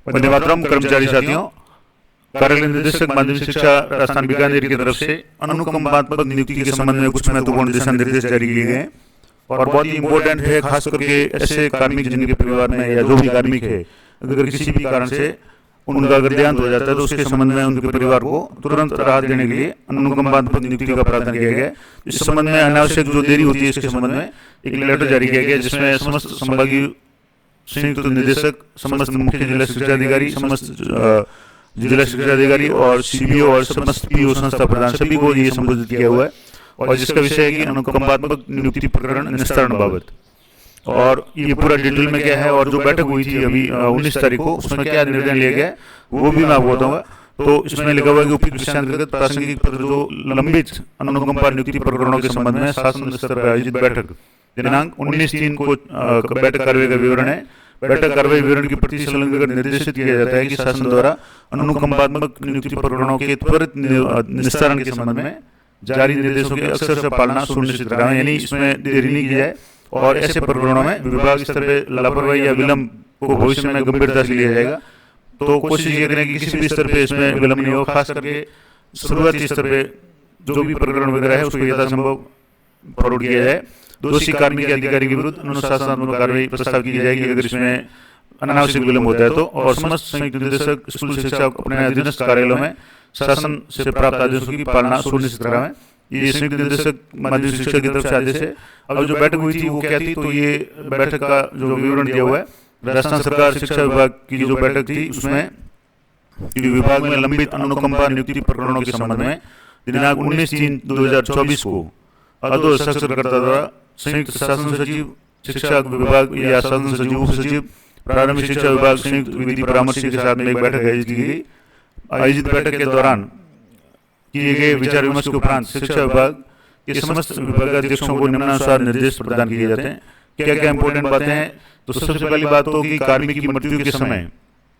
वंदे मातरम। कर्मचारी साथियों, कार्यालय निदेशक माध्यमिक शिक्षा राजस्थान बीकानेर की तरफ से अनुकंपात्मक नियुक्ति के संबंध में कुछ महत्वपूर्ण दिशा निर्देश जारी किए गए और बहुत ही इम्पोर्टेंट है, खास करके ऐसे कार्मिक जिनके परिवार में या जो भी कार्मिक है अगर किसी भी कारण से उनका अगर देहांत हो जाता है तो उसके संबंध में उनके परिवार को तुरंत राहत देने के लिए अनुकंपात्मक नियुक्ति का प्रावधान किया गया है। इस संबंध में अनावश्यक जो देरी होती है इसके संबंध में एक लेटर जारी किया गया जिसमें समस्त संभागीय संयुक्त निदेशक, समस्त मुख्य जिला शिक्षा अधिकारी, समस्त जिला शिक्षा अधिकारी और सीबीओ और समस्त पीओ संस्था प्रधान सभी को ये संबोधित किया हुआ है और जिसका विषय है कि अनुकंपात्मक नियुक्ति प्रकरण निस्तारण बाबत। और ये पूरा डिटेल में क्या है और जो बैठक हुई थी अभी 19 तारीख को उसमें क्या निर्णय लिया गया वो भी मैं आपको बताऊंगा। तो इसमें लिखा हुआ है कि उपयुक्त विषयांतर्गत प्रासंगिक पत्र जो लंबित अनुकंपा नियुक्ति प्रकरणों के संबंध में शासन स्तर पर आयोजित बैठक दिनांक 19/3 को बैठक कार्रवाई का विवरण है। बैठक कार्रवाई विवरण की प्रति संलग्न कर निर्देशित किया जाता है कि शासन द्वारा अनुकंपात्मक नियुक्ति प्रकरणों के त्वरित निस्तारण के संबंध में जारी निर्देशों की अक्षरशः पालना सुनिश्चित कराएं, यानी इसमें देरी नहीं की जाए और ऐसे प्रकरणों में विभाग स्तर पर लापरवाही या विलंब को भविष्य में गंभीरता से लिया जाएगा। तो कोशिश ये करें कि किसी भी स्तर पे इसमें विलंब नहीं हो, खास करके शुरुआती स्तर पे जो भी प्रकरण वगैरह है उसको यथासंभव फॉरवर्ड किया जाए। दोषी कार्मिक या अधिकारी के विरुद्ध अनुशासनात्मक कार्रवाई प्रस्ताव की जाएगी अगर इसमें अनावश्यक विलंब होता है तो। और समस्त संयुक्त निदेशक स्कूल शिक्षा अपने अधीनस्थ कार्यालयों में शासन से प्राप्त आदेशों की पालना सुनिश्चित कराएं। ये संयुक्त निदेशक माध्यमिक शिक्षा की तरफ से आदेश है। अब जो बैठक हुई थी वो क्या थी, तो ये बैठक का जो विवरण दिया हुआ है, राजस्थान सरकार शिक्षा विभाग की जो बैठक थी उसमें विभाग में लंबित अनुकंपा नियुक्ति प्रकरणों के संबंध में दिनांक 19/3/2024 को अधो हस्ताक्षरकर्ता द्वारा संयुक्त शासन सचिव शिक्षा विभाग या शासन सचिव उप सचिव प्रारंभिक शिक्षा विभाग संयुक्त विधि परामर्श के साथ में एक बैठक आयोजित की गई। आयोजित बैठक के दौरान किए गए विचार विमर्श के उपरांत शिक्षा विभाग के समस्त विभागाध्यक्षों को निम्नानुसार निर्देश प्रदान किए जाते हैं। क्या क्या इंपॉर्टेंट बातें हैं, तो सबसे पहली बात तो कि कार्मिक की मृत्यु के समय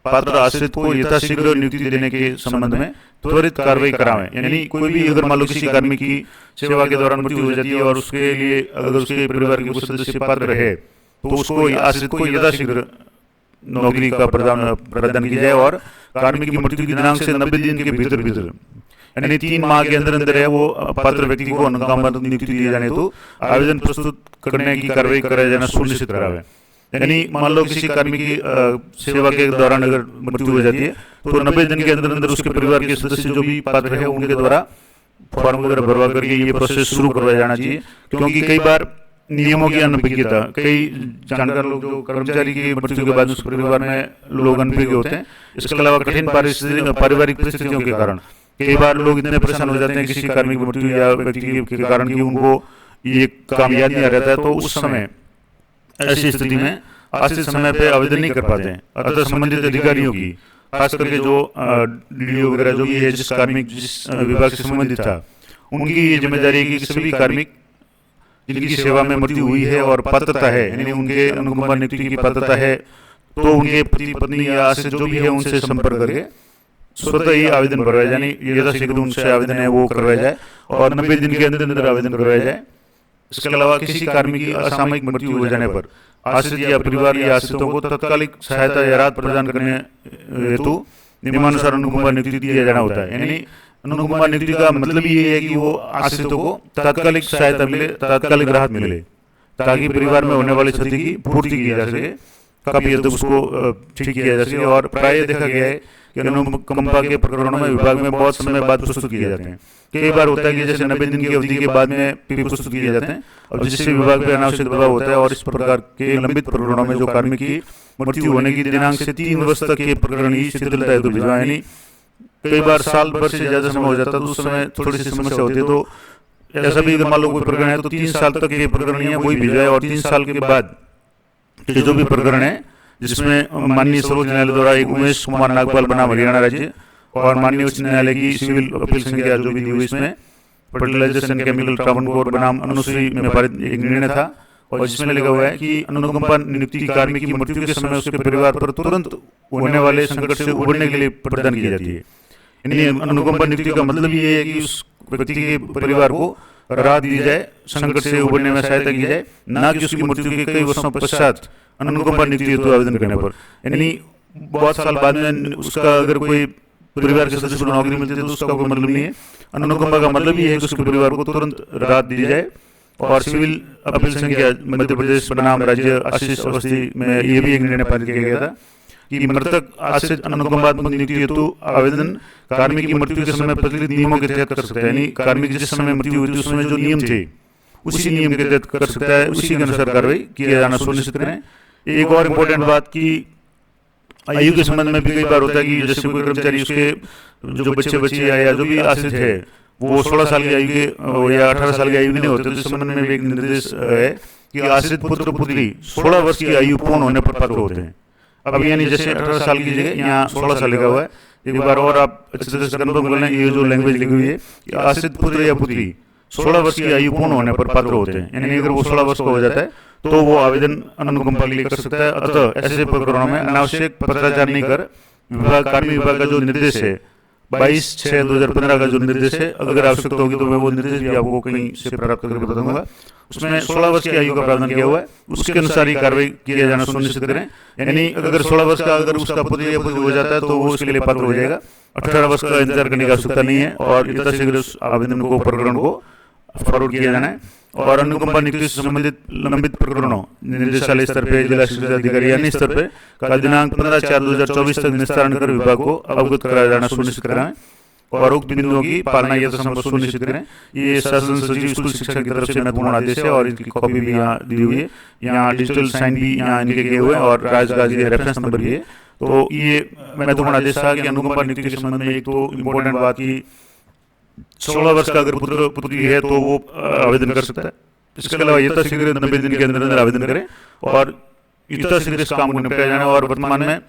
पात्र आश्रित को यथाशीघ्र नियुक्ति देने के संबंध में त्वरित कार्रवाई करावें। यानी कोई भी अगर मान लो किसी कार्मिक की सेवा के दौरान मृत्यु हो जाती है और उसके लिए अगर उसके परिवार के कुछ सदस्य पात्र है तो उसको आश्रित को यथाशीघ्र नौकरी का प्रदान की जाए और कार्मिक की मृत्यु की दिनांक से 90 दिन के भीतर यानी 3 माह के अंदर है वो पात्र व्यक्ति को अनुकंपात्मक नियुक्ति दिए जाने तो आवेदन प्रस्तुत करने की कार्रवाई कराया जाना सुनिश्चित करावे। यानी मान लो किसी कार्मिक की सेवा के दौरान अगर मृत्यु हो जाती है तो 90 दिन के अंदर उसके परिवार के सदस्य जो भी पात्र है उनके द्वारा फॉर्म वगैरह भरवा करके ये प्रोसेस शुरू करवाया जाना चाहिए। क्योंकि कई बार नियमों की अनभिज्ञता, कई जानकार लोग जो कर्मचारी की मृत्यु के बाद उस परिवार में लोग अनभिज्ञ होते हैं। इसके अलावा कठिन पारिवारिक परिस्थितियों के कारण कई बार लोग इतने परेशान हो जाते हैं किसी कार्मिक मृत्यु या व्यक्ति के कारण कि उनको ये काम याद नहीं आ रहता है। तो उस समय ऐसी स्थिति में आश्रित समय पे आवेदन नहीं कर पाते हैं। अतः संबंधित अधिकारियों की, खास करके जो डीडीओ वगैरह जो भी है जिस कार्मिक जिस विभाग से संबंधित था, उनकी ये जिम्मेदारी है कि सभी कार्मिक जिनकी सेवा में मृत्यु हुई है और पात्रता है, यानी उनके अनुकंपा नियुक्ति की पात्रता है, तो उनके पति पत्नी या आश्रित जो भी है उनसे संपर्क करके स्वतः ही आवेदन करवाया जाए, यानी यथाशीघ्र उनसे आवेदन है वो करवाया जाए और 90 दिन के अंदर आवेदन करवाया जाए। इसके अलावा किसी कार्मिक की असामयिक मृत्यु हो जाने पर आश्रित या परिवार या आश्रितों को तत्कालिक सहायता या राहत प्रदान करने हेतु नियमानुसार अनुकंपा नियुक्ति दिया जाना होता है। यानी अनुकंपा नियुक्ति का मतलब ये है कि वो आश्रितों को तात्कालिक सहायता मिले, तात्कालिक राहत मिले, ताकि परिवार में होने वाली क्षति की पूर्ति की जा सके, काफी हद तक उसको ठीक किया जा सके। और प्राय देखा गया है कि अनुकंपा के प्रकरणों में विभाग में बहुत समय बाद प्रस्तुत किए जाते हैं। कई बार होता है कि जैसे 90 दिन की अवधि के बाद में प्रस्तुत किए जाते हैं और जिससे विभाग पे अनावश्यक दबाव होता है। और इस प्रकार के लंबित प्रकरणों में जो कार्मिक की मृत्यु होने की दिनांक से 3 वर्ष तक के प्रकरण ही शिथिलता हेतु भिजवाएं, यानी कई बार साल भर से ज्यादा समय हो जाता है तो उस समय थोड़ी सी समस्या होती है। तो ऐसा भी अगर मान लो कोई प्रकरण है तो 3 साल तक के प्रकरण है वही भिजवाए और 3 साल के बाद के जो भी प्रकरण है जिसमें माननीय सर्वोच्च न्यायालय द्वारा एक उमेश कुमार नागपाल बनाम हरियाणा राज्य और माननीय उच्च न्यायालय की सिविल अपील संख्या जो भी दी हुई इसमें फर्टिलाइजेशन केमिकल ट्रावनकोर बनाम अनुश्री में पारित एक निर्णय था और जिसमें लिखा हुआ है कि अनुकंपा नियुक्ति कार्मिक की मृत्यु के समय उसके परिवार पर तुरंत होने वाले संकट से उबरने के लिए प्रदान की जाती है। यानी अनुकंपा नियुक्ति का मतलब ये है कि उस व्यक्ति के परिवार को राहत दी जाए, संकट से उबरने में सहायता की जाए, ना कि उसकी मृत्यु के कई वर्षों पश्चात अनुकंपा नियुक्ति हेतु आवेदन करने पर। यानी बहुत साल बाद में उसका अगर कोई परिवार के सदस्य को नौकरी मिलती है तो उसका कोई मतलब नहीं है। अनुकंपा का मतलब ये है कि उसके परिवार को तुरंत राहत दी जाए। और सिविल अपील संख्या मध्य प्रदेश बनाम राज्य आशीष अवस्थी में ये भी एक निर्णय पारित किया गया था कि मृतक आश्रित अनुकंपात्मक नियुक्ति हेतु आवेदन कार्मिक की मृत्यु के समय प्रचलित नियमों के तहत कर सकता है। यानी कार्मिक जिस समय मृत्यु हुई थी उस समय जो नियम थे उसी नियम के तहत कर सकता है, उसी के अनुसार कार्रवाई किया जाना सुनिश्चित करें। एक और इम्पोर्टेंट बात की आयु के संबंध में भी कई बार होता है कि जैसे कोई कर्मचारी उसके जो बच्चे बच्ची या जो भी आश्रित है वो 16 साल की आयु के या 18 साल की आयु के नहीं होते, तो इस संबंध में भी एक निर्देश है कि आश्रित पुत्र पुत्री 16 वर्ष की आयु पूर्ण होने पर पात्र होते हैं। अब यानी जैसे 18 साल की जगह यहाँ 16 साल लिखा हुआ है। एक बार और आप अच्छे तरह से कन्फर्म कर लें, ये जो लैंग्वेज लिखी हुई है कि आश्रित पुत्र या पुत्री 16 वर्ष की आयु पूर्ण होने पर पात्र होते हैं। यानी अगर वो 16 वर्ष का हो जाता है तो वो आवेदन अनुकंपा के लिए कर सकता है। अतः ऐसे प्रकरणों में अनावश्यक पत्राचार नहीं कर कार्मिक विभाग का जो निर्देश है 22/6/2015 का जो निर्देश है, अगर आवश्यकता होगी तो मैं वो निर्देश भी आपको कहीं से प्राप्त करके बताऊंगा। उसमें 16 वर्ष की आयु का प्रावधान किया हुआ है, उसके अनुसार ही कार्रवाई किया जाना सुनिश्चित करें। यानी अगर 16 वर्ष का अगर उसका पुत्र या पुत्री हो जाता है तो वो उसके लिए पात्र हो जाएगा। 18 वर्ष का इंतजार करने की आवश्यकता नहीं है और यथाशीघ्र उस आवेदन को प्रकरण को फॉरवर्ड किया जाना है। और अनुकंपा नियुक्ति से संबंधित लंबित प्रकरणों निदेशालय स्तर पे, जिला शिक्षा अधिकारी अन्य स्तर पे का दिनांक 15/4/2024 तक निस्तारण कर विभाग को अवगत कराया जाना सुनिश्चित कराएं और उक्त बिंदुओं की पालना यथासंभव सुनिश्चित करें। ये शासन सचिव स्कूल शिक्षा की तरफ से महत्वपूर्ण आदेश है और इसकी कॉपी भी यहाँ दी हुई है। यहाँ डिजिटल साइन भी यहाँ इनके किए हुए हैं और राजगाज के रेफरेंस नंबर भी है। तो ये महत्वपूर्ण आदेश था कि अनुकंपा नियुक्ति के संबंध में एक तो इम्पोर्टेंट बात की 16 वर्ष का अगर पुत्र पुत्री है तो वो आवेदन कर सकता है। इसके अलावा यथाशीघ्र 90 दिन के अंदर अंदर आवेदन करें और यथाशीघ्र इस काम को निपटाया जाना। और वर्तमान में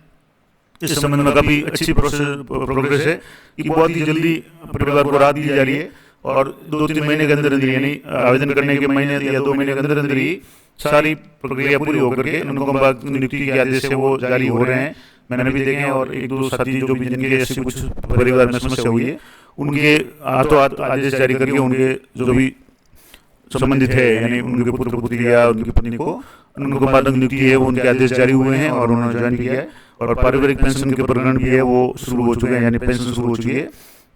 इस संबंध में काफी अच्छी प्रोग्रेस है कि बहुत ही जल्दी परिवार को राहत दी जा रही है और 2-3 महीने के अंदर अंदर यानी आवेदन करने के महीने या 2 महीने के अंदर अंदर ही सारी प्रक्रिया पूरी होकर के अनुकंपा नियुक्ति के आदेश से वो जारी हो रहे हैं। मैंने भी देखे हैं और 1-2 साथी जो भी जिनके ऐसे कुछ परिवार में समस्या हुई है उनके हाथों हाथ आदेश जारी करके उनके जो भी संबंधित है यानी उनके पुत्र पुत्री या उनकी पत्नी को अनुकंपात्मक नियुक्ति है वो उनके आदेश जारी हुए हैं और उन्होंने ज्वाइन किया है। और पारिवारिक पेंशन के प्रकरण भी है वो शुरू हो चुके हैं, यानी पेंशन शुरू हो चुकी है।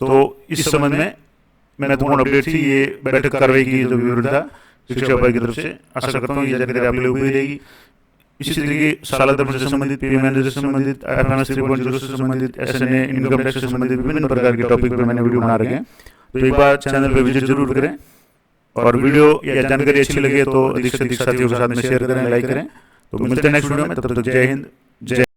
तो इस संबंध में महत्वपूर्ण अपडेट थी ये बैठक कार्रवाई की जो विवरण था शिक्षा विभाग की तरफ से। आशा करता हूँ ये जानकारी आप लोगों को रहेगी। इसी तरीके साला धर्म से संबंधित, पेमेंट से संबंधित, FMS 3.0 से संबंधित, SNA इनकम टैक्स से संबंधित विभिन्न प्रकार के टॉपिक पर मैंने वीडियो बना रखे हैं। तो एक बार चैनल पर विजिट जरूर करें और वीडियो या जानकारी अच्छी लगे तो अधिक से अधिक साथियों के साथ में शेयर करें, लाइक करें। तो मिलते हैं नेक्स्ट वीडियो में, तब तक जय हिंद जय